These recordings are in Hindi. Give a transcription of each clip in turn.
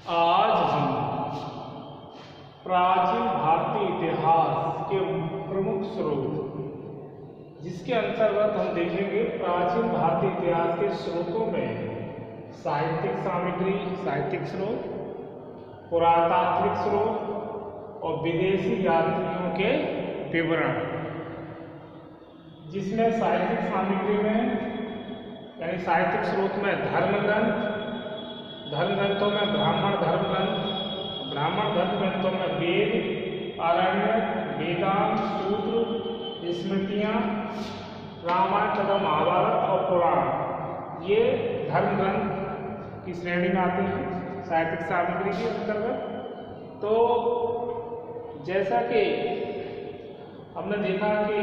आज हम प्राचीन भारतीय इतिहास के प्रमुख स्रोत, जिसके अंतर्गत हम देखेंगे प्राचीन भारतीय इतिहास के स्रोतों में साहित्यिक सामग्री, साहित्यिक स्रोत, पुरातात्विक स्रोत और विदेशी यात्रियों के विवरण। जिसमें साहित्यिक सामग्री में यानी साहित्यिक स्रोत में धर्म ग्रंथों में ब्राह्मण धर्म ग्रंथ, ब्राह्मण धर्म ग्रंथों में वेद, आरण्यक, वेदांत, सूत्र, स्मृतियाँ, रामायण तथा महाभारत और पुराण, ये धर्म ग्रंथ की श्रेणी में आते हैं साहित्यिक सामग्री के अंतर्गत। तो जैसा कि हमने देखा कि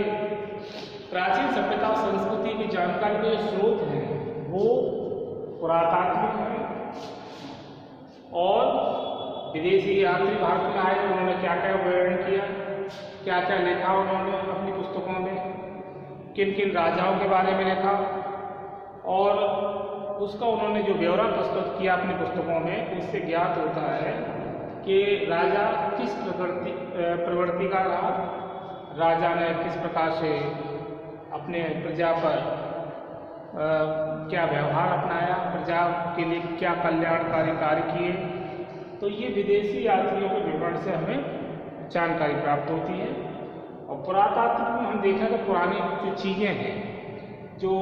प्राचीन सभ्यता और संस्कृति की जानकारी के स्रोत हैं वो पुरातात्विक हैं और विदेशी यात्री भारत में आए, उन्होंने क्या क्या वर्णन किया, क्या क्या लिखा उन्होंने अपनी पुस्तकों में, किन किन राजाओं के बारे में लिखा और उसका उन्होंने जो ब्यौरा प्रस्तुत किया अपनी पुस्तकों में, उससे ज्ञात होता है कि राजा किस प्रवृत्ति का रहा, राजा ने किस प्रकार से अपने प्रजा पर क्या व्यवहार अपनाया, प्रजा के लिए क्या कल्याणकारी कार्य किए। तो ये विदेशी यात्रियों के विवरण से हमें जानकारी प्राप्त होती है। और पुरातात्विक में हम देखा तो पुरानी जो चीज़ें हैं जो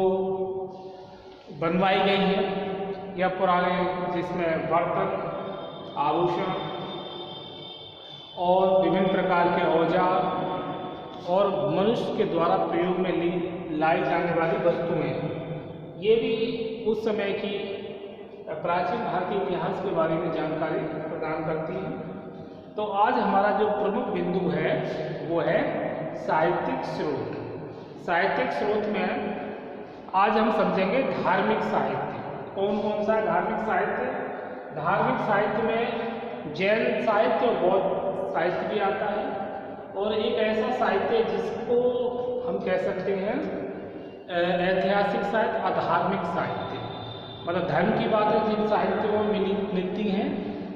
बनवाई गई हैं या पुराने, जिसमें बर्तन, आभूषण और विभिन्न प्रकार के औजार और मनुष्य के द्वारा प्रयोग में लाई जाने वाली वस्तुएं, ये भी उस समय की प्राचीन भारतीय इतिहास के बारे में जानकारी प्रदान करती हैं। तो आज हमारा जो प्रमुख बिंदु है वो है साहित्यिक स्रोत। साहित्यिक स्रोत में आज हम समझेंगे धार्मिक साहित्य। कौन कौन सा धार्मिक साहित्य? धार्मिक साहित्य में जैन साहित्य और बौद्ध साहित्य भी आता है और एक ऐसा साहित्य जिसको हम कह सकते हैं ऐतिहासिक साहित्य, अधार्मिक साहित्य। मतलब धर्म की बातें जिन साहित्यों में मिलती हैं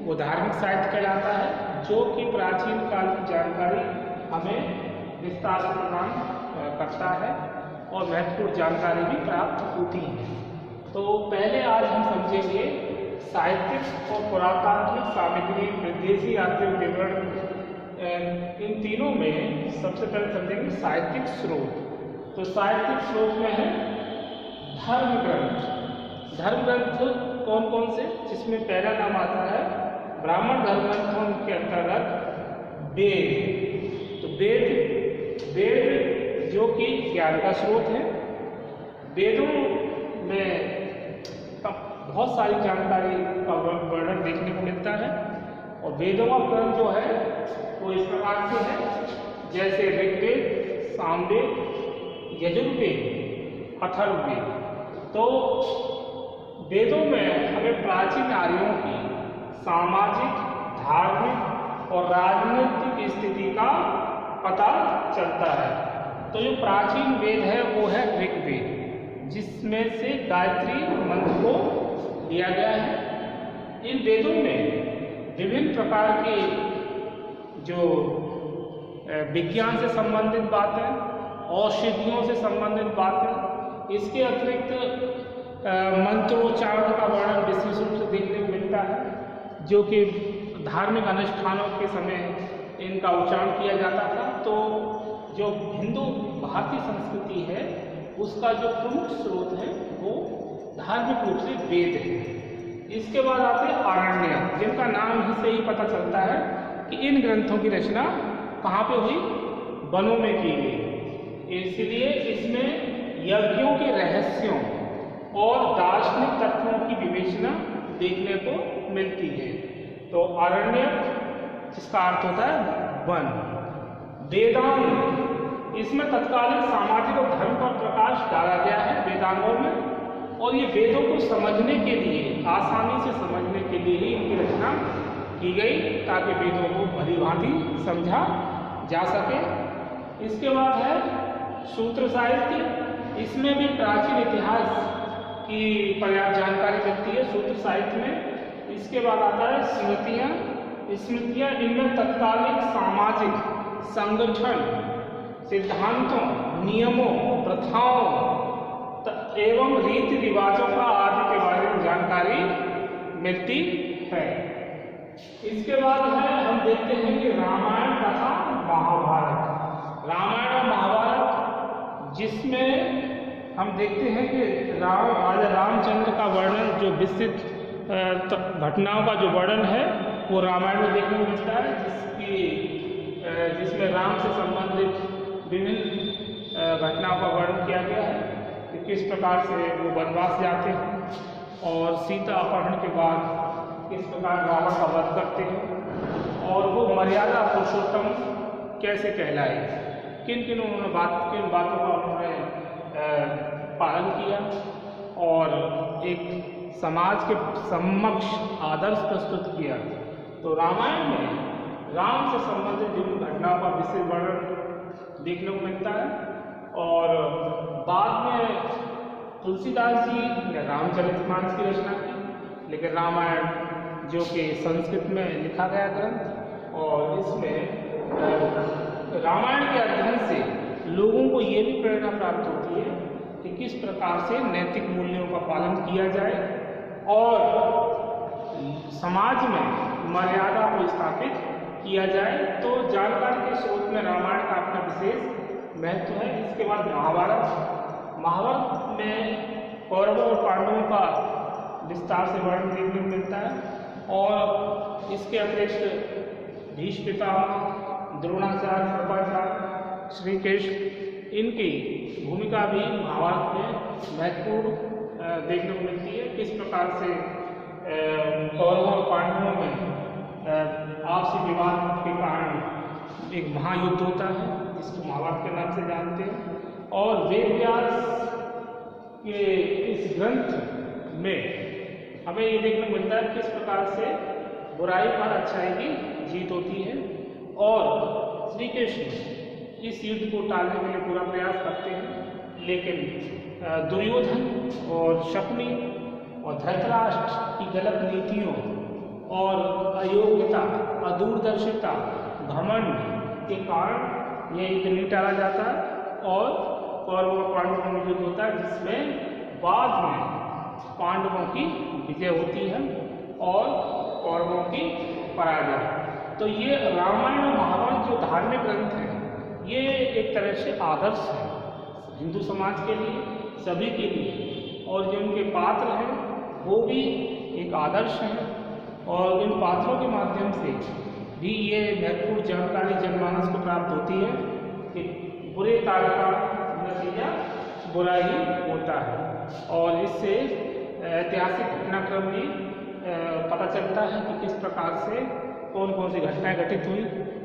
वो धार्मिक साहित्य कहलाता है, जो कि प्राचीन काल की जानकारी हमें विस्तार से प्रदान करता है और महत्वपूर्ण जानकारी भी प्राप्त होती है। तो पहले आज हम समझेंगे साहित्यिक और पुरातात्विक सामग्री, विदेशी यात्रियों के विवरण। इन तीनों में सबसे पहले समझेंगे साहित्यिक स्रोत। तो साहित्यिक स्रोत में है धर्म ग्रंथ। धर्म ग्रंथ कौन कौन से? जिसमें पहला नाम आता है ब्राह्मण धर्म ग्रंथों के अंतर्गत वेद। तो वेद जो कि ज्ञान का स्रोत है। वेदों में बहुत सारी जानकारी का वर्णन देखने को मिलता है और वेदों का क्रम जो है वो इस प्रकार से है, जैसे ऋग्वेद, सामवेद, यजुर्वेद, अथर्ववेद। तो वेदों में हमें प्राचीन आर्यों की सामाजिक, धार्मिक और राजनीतिक स्थिति का पता चलता है। तो जो प्राचीन वेद है वो है ऋग्वेद, जिसमें से गायत्री मंत्र को दिया गया है। इन वेदों में विभिन्न प्रकार की जो विज्ञान से संबंधित बातें, औषधियों से संबंधित बातें, इसके अतिरिक्त मंत्रोच्चारण का वर्णन विशेष रूप से देखने को मिलता है, जो कि धार्मिक अनुष्ठानों के समय इनका उच्चारण किया जाता था। तो जो हिंदू भारतीय संस्कृति है उसका जो प्रमुख स्रोत है वो धार्मिक रूप से वेद है। इसके बाद आते हैं आरण्यक, जिनका नाम ही से ही पता चलता है कि इन ग्रंथों की रचना कहाँ पे हुई? वनों में की गई। इसलिए इसमें यज्ञों के रहस्यों और दार्शनिक तत्वों की विवेचना देखने को मिलती है। तो आरण्यक जिसका अर्थ होता है वन। वेदांग, इसमें तत्कालीन सामाजिक और धर्म पर प्रकाश डाला गया है वेदांगों में, और ये वेदों को समझने के लिए, आसानी से समझने के लिए ही इनकी रचना की गई, ताकि वेदों को भली भांति समझा जा सके। इसके बाद है सूत्र साहित्य। इसमें भी प्राचीन इतिहास की पर्याप्त जानकारी मिलती है सूत्र साहित्य में। इसके बाद आता है स्मृतियाँ। स्मृतियाँ इनमें तत्कालीन सामाजिक संगठन, सिद्धांतों, नियमों, प्रथाओं एवं रीति रिवाजों का आदि के बारे में जानकारी मिलती है। इसके बाद है हम देखते हैं कि रामायण तथा महाभारत। रामायण और महाभारत जिसमें हम देखते हैं कि राजा रामचंद्र का वर्णन, जो विस्तृत घटनाओं का जो वर्णन है वो रामायण में देखने को मिलता है, जिसमें राम से संबंधित विभिन्न घटनाओं का वर्णन किया गया है कि किस प्रकार से वो वनवास जाते हैं और सीता अपहरण के बाद किस प्रकार रावण का वध करते हैं और वो मर्यादा पुरुषोत्तम कैसे कहलाए, किन बातों का उन्होंने पालन किया और एक समाज के समक्ष आदर्श प्रस्तुत किया। तो रामायण में राम से संबंधित जिन घटनाओं का विशेष वर्णन देखने को मिलता है। और बाद में तुलसीदास जी ने रामचरितमानस की रचना की, लेकिन रामायण जो कि संस्कृत में लिखा गया ग्रंथ, और इसमें रामायण के अध्ययन से लोगों को ये भी प्रेरणा प्राप्त होती है कि किस प्रकार से नैतिक मूल्यों का पालन किया जाए और समाज में मर्यादा को स्थापित किया जाए। तो जानकारी के स्रोत में रामायण का अपना विशेष महत्व है। इसके बाद महाभारत में कौरवों और पांडवों का विस्तार से वर्णन देखने को मिलता है और इसके अतिरिक्त भीष्म पितामह, द्रोणाचार्य, कृपाचार्य, श्री कृष्ण, इनकी भूमिका भी महाभारत में महत्वपूर्ण देखने को मिलती है। किस प्रकार से कौरवों और पांडवों में आपसी विवाद के कारण एक महायुद्ध होता है, जिसको महाभारत के नाम से जानते हैं। और वेद व्यास के इस ग्रंथ में हमें ये देखने को मिलता है किस प्रकार से बुराई पर अच्छाई की जीत होती है और श्री कृष्ण इस युद्ध को टालने के लिए पूरा प्रयास करते हैं, लेकिन दुर्योधन और शकुनी और धृतराष्ट्र की गलत नीतियों और अयोग्यता, अदूरदर्शिता, घमंड के कारण यह युद्ध नहीं टाला जाता और कौरवों और पांडवों में युद्ध होता है, जिसमें बाद में पांडवों की विजय होती है और कौरवों की पराजय। तो ये रामायण और महाभारत जो धार्मिक ग्रंथ हैं, ये एक तरह से आदर्श है हिंदू समाज के लिए, सभी के लिए, और जो उनके पात्र हैं वो भी एक आदर्श हैं और इन पात्रों के माध्यम से भी ये महत्वपूर्ण जानकारी जनमानस को प्राप्त होती है कि बुरे कार्य का नतीजा बुरा ही होता है। और इससे ऐतिहासिक घटनाक्रम भी पता चलता है कि किस प्रकार से कौन कौन सी घटनाएं घटित हुई,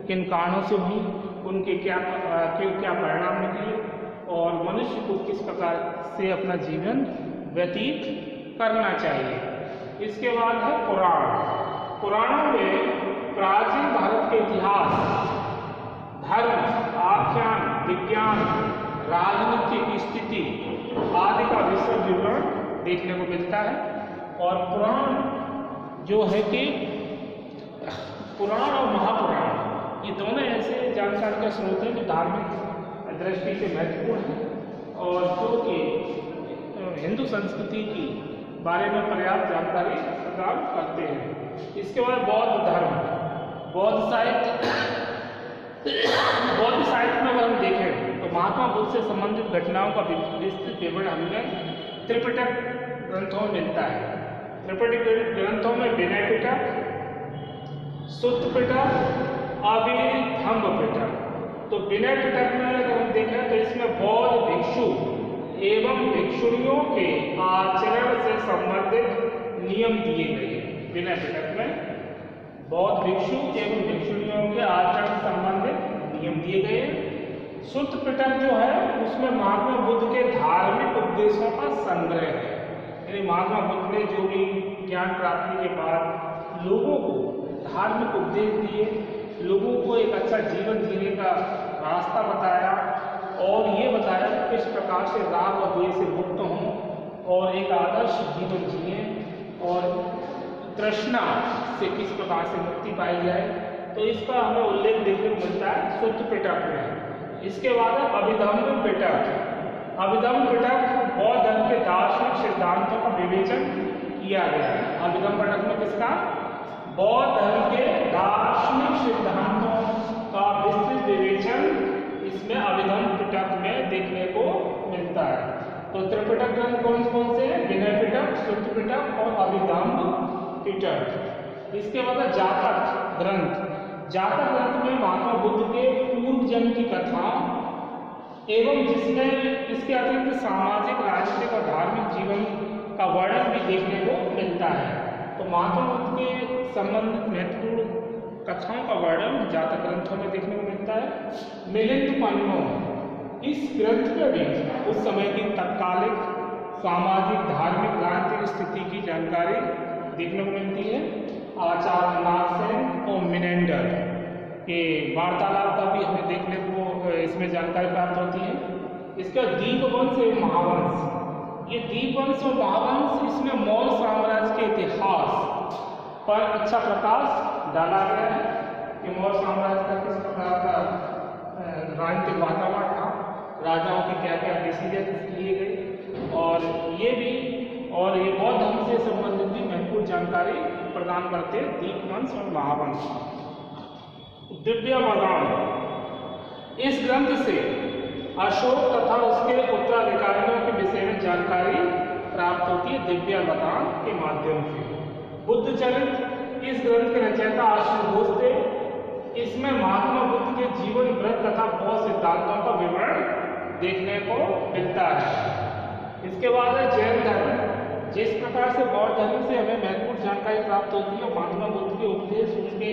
किन कारणों से हुई, उनके क्या परिणाम निकले और मनुष्य को किस प्रकार से अपना जीवन व्यतीत करना चाहिए। इसके बाद है पुराण। पुराणों में प्राचीन भारत के इतिहास, धर्म, आख्यान, विज्ञान, राजनीतिक स्थिति आदि का विस्तृत विवरण देखने को मिलता है। और पुराण जो है कि पुराण और महापुराण ये दोनों ऐसे जानकारी के स्रोत हैं जो धार्मिक दृष्टि से महत्वपूर्ण है और जो कि हिंदू संस्कृति की बारे में पर्याप्त जानकारी प्रदान करते हैं। इसके बाद बौद्ध धर्म, बौद्ध साहित्य में अगर हम देखें तो महात्मा बुद्ध से संबंधित घटनाओं का विस्तृत विवरण हमें त्रिपिटक ग्रंथों में मिलता है। त्रिपिटक ग्रंथों में विनय पिटक, सुत्त पिटक, अभिधम्म पिटक। तो विनय पिटक में अगर हम देखें तो इसमें बौद्ध भिक्षु एवं भिक्षुणियों के आचरण से संबंधित नियम दिए गए हैं। विनय पिटक में बौद्ध भिक्षु एवं भिक्षुणियों के आचरण से संबंधित नियम दिए गए हैं। सुत्त पिटक जो है उसमें महात्मा बुद्ध के धार्मिक उपदेशों का संग्रह है, यानी महात्मा बुद्ध ने जो भी ज्ञान प्राप्ति के बाद लोगों को धार्मिक उपदेश दिए, लोगों को एक अच्छा जीवन जीने का रास्ता बताया और ये बताया कि किस प्रकार से राग और द्वेष से मुक्त हों और एक आदर्श जीवन जिए और तृष्णा से किस प्रकार से मुक्ति पाई जाए, तो इसका हमें उल्लेख देखने को मिलता है शुद्ध पिटक में। इसके बाद अभिधम्म पिटक। अभिधम्म पिटक बौद्ध धर्म के दार्शनिक सिद्धांतों का विवेचन किया गया है। अभिधम्म पिटक में किसका? बौद्ध धर्म के दार्शनिक सिद्धांतों का विस्तृत विवेचन इसमें अभिधम्म पिटक में देखने को मिलता है। तो त्रिपिटक ग्रंथ कौन कौन से हैं? विनय पिटक, शुद्ध पिटक और अभिधम्म पिटक। इसके बाद जातक ग्रंथ। जातक ग्रंथ में महात्मा बुद्ध के पूर्व जन्म की कथा एवं जिसमें इसके अतिरिक्त सामाजिक, राजनीतिक और धार्मिक जीवन का वर्णन भी देखने को मिलता है। तो महात्मा बुद्ध के संबंधित महत्वपूर्ण कथाओं का वर्णन जातक ग्रंथों में देखने को मिलता है। मिलिंद पन्नों, इस ग्रंथ में भी उस समय की तत्कालिक सामाजिक, धार्मिक, राजनीतिक स्थिति की जानकारी देखने को मिलती है। आचार्य नागसेन और मिनेंडर के वार्तालाप का भी हमें देखने को इसमें जानकारी प्राप्त होती है। इसका दीपवंश एवं महावंश, ये दीपवंश और महावंश इसमें मौर्य साम्राज्य के इतिहास पर अच्छा प्रकाश डाला गया है कि मौर्य साम्राज्य का किस प्रकार का राजनीतिक वातावरण था, राजाओं के क्या क्या डिसीजन लिए गए, और ये बौद्ध धर्म से संबंधित भी महत्वपूर्ण जानकारी प्रदान करते हैं दीपवंश और महावंश। दिव्य वदान, इस ग्रंथ से अशोक तथा उसके उत्तराधिकारियों के विषय में जानकारी प्राप्त होती है दिव्य वदान के माध्यम से। बुद्ध चरित्र, इस ग्रंथ के रचयिता आश्रय घोष थे। इसमें महात्मा बुद्ध के जीवन, व्रत तथा बौद्ध सिद्धांतों का विवरण देखने को मिलता है। इसके बाद है जैन धर्म। जिस प्रकार से बौद्ध धर्म से हमें महत्वपूर्ण जानकारी प्राप्त होती है, महात्मा बुद्ध के उपदेश, उनके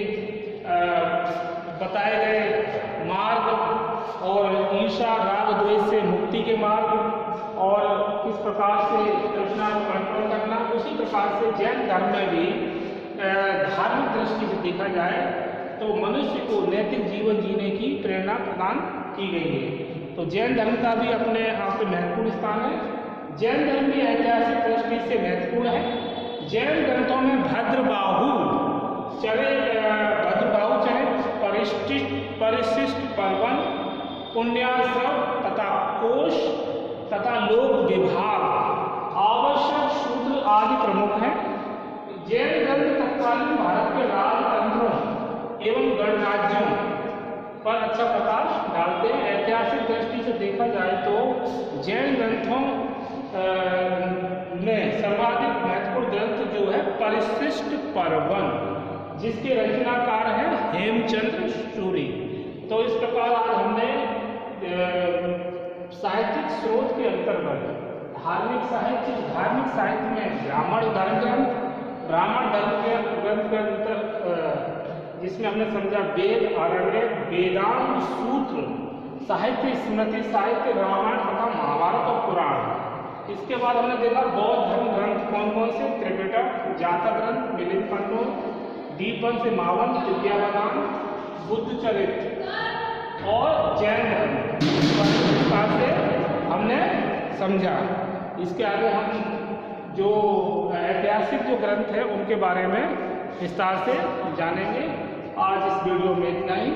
बताए गए मार्ग और ईर्षा, राग, द्वेष से मुक्ति के मार्ग और किस प्रकार से तृष्णा को कंट्रोल करना, उसी प्रकार से जैन धर्म में भी धार्मिक दृष्टि से देखा जाए तो मनुष्य को नैतिक जीवन जीने की प्रेरणा प्रदान की गई है। तो जैन धर्म का भी अपने आप में महत्वपूर्ण स्थान है। जैन धर्म भी ऐतिहासिक दृष्टि से महत्वपूर्ण है। जैन ग्रंथों में भद्रबाहु चरित, परिशिष्ट पर्वन, पुण्याश्रम तथा कोश तथा लोक विभाग, आवश्यक शूद्र आदि प्रमुख हैं। जैन ग्रंथ तत्कालीन भारत के राजतंत्रों एवं गणराज्यों पर अच्छा प्रकाश डालते हैं। ऐतिहासिक दृष्टि से देखा जाए तो जैन ग्रंथों में सर्वाधिक महत्वपूर्ण ग्रंथ जो है परिशिष्ट पर्वन, जिसके रचनाकार हैं हेमचंद्र सूरी। तो इस प्रकार आज हमने साहित्यिक स्रोत के अंतर्गत धार्मिक साहित्य में ब्राह्मण धर्म के ग्रंथ के अंतर जिसमें हमने समझा वेद, आरण्य, वेदांत, सूत्र, साहित्य, स्मृति साहित्य, रामायण तथा महाभारत और पुराण। इसके बाद हमने देखा बौद्ध धर्म ग्रंथ कौन कौन से? त्रिपिटक, जातक ग्रंथ, मिलिंद पन्नों, दीपवंश, महावंश, दिव्य वदान, बुद्ध चरित्र और जैन धर्म। इस प्रकार से हमने समझा। इसके आगे हम जो ऐतिहासिक जो ग्रंथ है उनके बारे में विस्तार से जानेंगे। आज इस वीडियो में इतना ही।